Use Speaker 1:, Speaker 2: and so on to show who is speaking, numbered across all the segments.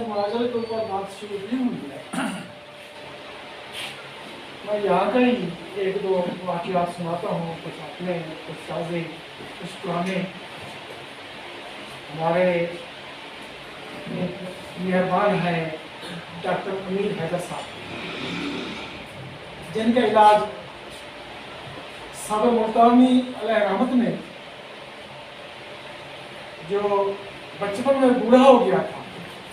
Speaker 1: मुआवजे के ऊपर बात शुरू नहीं हुई है। मैं यहाँ का ही एक दो वाक़ियात सुनाता हूँ, कुछ अपने, कुछ ताज़े, कुछ पुराने। हमारे मेहरबान है डॉक्टर अमीर हैदर साहब, जिनका इलाज सदर मुल्तानी अलैहि रहमत ने, जो बचपन में बूढ़ा हो गया था,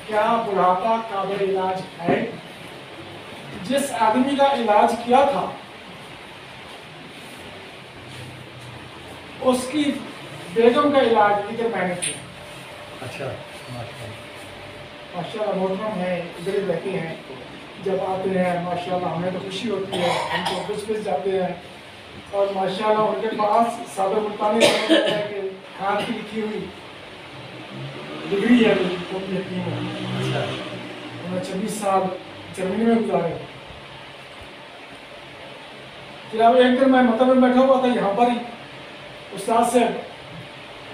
Speaker 1: क्या बुढ़ापा काबिल इलाज है? जिस आदमी का इलाज किया था उसकी बेगम का इलाज इधर मैंने किया।
Speaker 2: अच्छा,
Speaker 1: माशाल्लाह मोहतरम है, इधर ही रहते हैं। जब आते हैं माशाल्लाह हमें तो खुशी होती है, हम तो खुश जाते हैं। और माशाल्लाह उनके पास सादर मुल्तानी के हाथ की लिखी हुई डिग्री है, उन्होंने 26 साल जर्मनी में गुजारे। जनाब एक दिन मैं मतलब में बैठा हुआ था यहाँ पर ही, उस्ताद से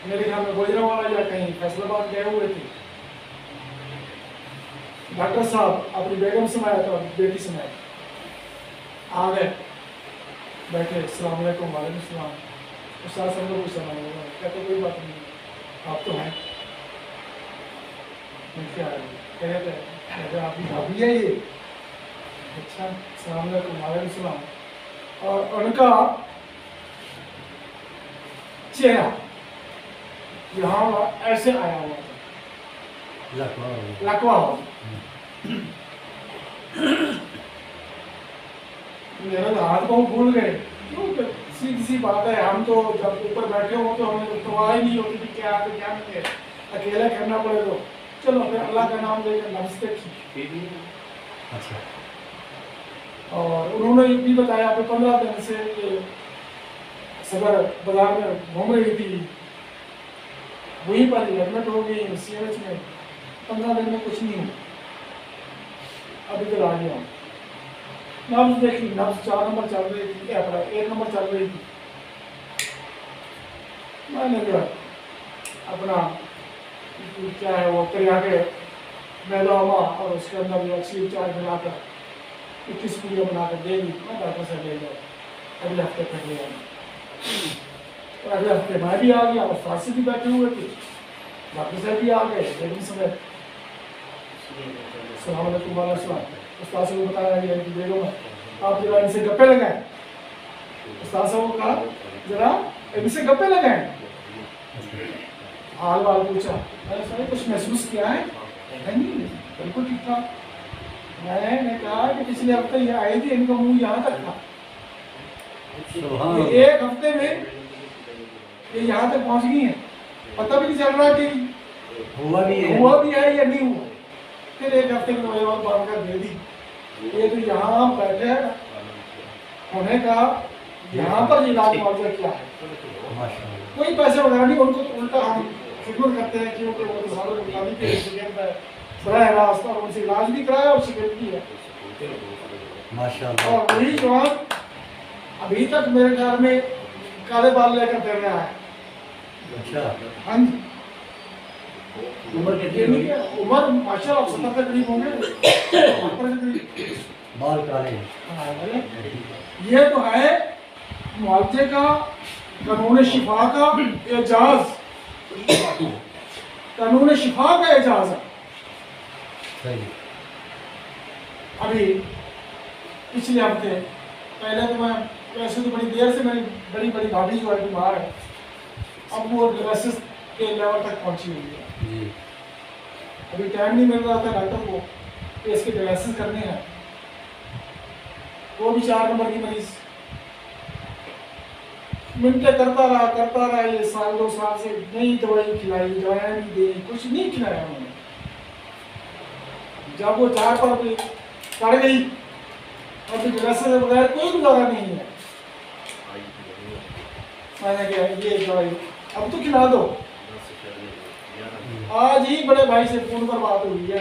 Speaker 1: मेरे ख्याल में गुजरांवाला या कहीं फैसलाबाद गए हुए थे। डॉक्टर साहब अपनी बेगम से आया था, बेटी से आया, आ गए, बैठे, अस्सलाम वालेकुम। वालेकुम सलाम। उस्ताद साहब को पूछा, कहते कोई बात नहीं, आप तो हैं। क्या कहते आपकी भाभी है ये? अच्छा, अस्सलाम वालेकुम। वालेकुम सलाम। और उनका चेहरा यहाँ ऐसे आया हुआ था, लकवा हो। मेरा हाथ पाँव भूल गए। क्यों? सीधी सी बात है, हम तो जब ऊपर बैठे हो तो हमें परवाह ही नहीं होती कि क्या तो क्या नहीं है, अकेला करना पड़े तो चलो फिर अल्लाह का नाम लेकर नमस्ते की।
Speaker 2: अच्छा।
Speaker 1: और उन्होंने ये भी बताया कि 15 दिन से ये सदर बाजार में घूम रही थी, वहीं पर एडमिट हो गई CMH में। 15 दिन में कुछ नहीं हुआ, अभी तो आ गया। नब्ज देखी, नब्ज 4 नंबर चल रही थी, क्या पता 1 नंबर चल रही थी। मैंने जो अपना क्या है वो तैयार के मैदा हुआ और उसके अंदर जो अच्छी चार्ज मिलाकर 21 पूरी बनाकर दे दी। मैं डॉक्टर से ले गया, अगले हफ्ते तक ले आया। और अगले हफ्ते मैं भी आ गया और फांसी भी बैठे हुए थे, डॉक्टर साहब भी आ गए लेकिन समय। सलाम अलैकुम। उस्ताद साहब को बताया गया कि बेगम आप जरा इनसे गप्पे लगाएं। उस्ताद साहब को कहा जरा इनसे गप्पे लगाएं, हाल वाल पूछा। मैंने सारे कुछ महसूस किया है? नहीं, बिल्कुल ठीक था। मैंने कहा कि पिछले हफ्ते ये आई थी, इनका मुंह यहाँ तक था, ये 1 हफ्ते में ये यहाँ तक पहुँच गई हैं, पता भी नहीं चल रहा कि हुआ भी है या नहीं हुआ। फिर 1 हफ्ते की दवाई बांध कर दे दी। ये तो यहाँ बैठे होने का, यहाँ पर इलाज मुआवजा किया है, कोई पैसे वगैरह नहीं। उनको उल्टा हम खिदमत करते हैं क्योंकि वो तो सारे मुताबिक के शिकायत है, बड़ा रास्ता और उनसे इलाज भी कराया और शिकायत भी है माशाल्लाह। और वही जवान अभी तक मेरे घर में काले बाल लेकर फिर रहा है।
Speaker 2: अच्छा।
Speaker 1: हाँ जी। उम्र कितनी है? उम्र माशाल्लाह 70 के करीब होंगे,
Speaker 2: बाल काले।
Speaker 1: ये तो है मुआवजे का, कानून शिफा का एजाज, कानून शिफा का एजाज है। अभी पिछले हफ्ते पहले तो मैं वैसे तो बड़ी देर से मेरी बड़ी बड़ी भाभी जो है बीमार है, अब वो डायलिसिस के लेवल तक पहुंची हुई है। अभी टाइम नहीं मिल रहा था डॉक्टर को कि इसके डायलिसिस करने हैं, वो भी 4 नंबर की मरीज। मिनटे करता रहा ये 1-2 साल से, नई दवाई खिलाई, दवाइयाँ नहीं दी, कुछ नहीं खिलाया उन्होंने। जब वो 4 पर पड़ गई, अब डायलिसिस के बगैर कोई गुजारा नहीं है। मैंने कहा ये दवाई अब तो खिला दो। आज ही बड़े भाई से फोन पर बात हुई है,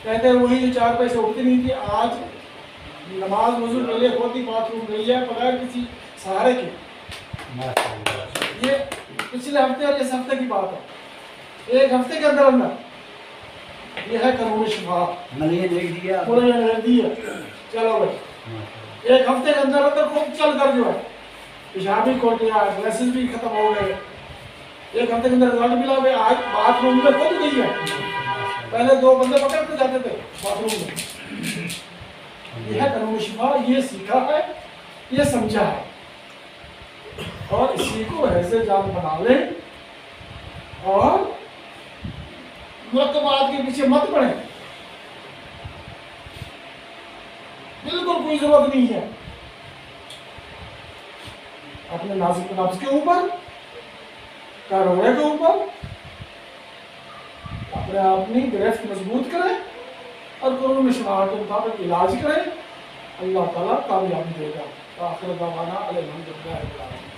Speaker 1: कहते हैं वही जो 4 पैसे उठती नहीं थी, आज नमाज वजू के लिए खुद ही बाथरूम गई है बगैर किसी सहारे के। ये पिछले हफ्ते और इस हफ्ते की बात है, 1 हफ्ते के अंदर अंदर ये है कानून शिफा।
Speaker 2: मैंने ये लिख दिया।
Speaker 1: पूरे ये लिख दिया। चलो भाई एक हफ्ते के अंदर अंदर खूब चल कर जो है पेशाबी कोटिया ड्रेसेस भी खत्म हो गए। एक हफ्ते के अंदर रिजल्ट मिला। भाई आज बाथरूम में खुद गई है। पहले 2 बंदे पकड़ के जाते थे बाथरूम में। ये है कानून शिफा। ये सीखा है, ये समझा है, और इसी को ऐसे जान बना ले और मुरक्कबात के पीछे मत पड़े। बिल्कुल कोई जरूरत नहीं है। अपने नाजुक नफ्स के ऊपर, कारोबार के ऊपर अपने अपनी गिरफ्त मजबूत करें और कानून शरअ के मुताबिक इलाज करें। अल्लाह ताला कामयाबी देगा। आखिर दवाना अल्हम्दुलिल्लाह।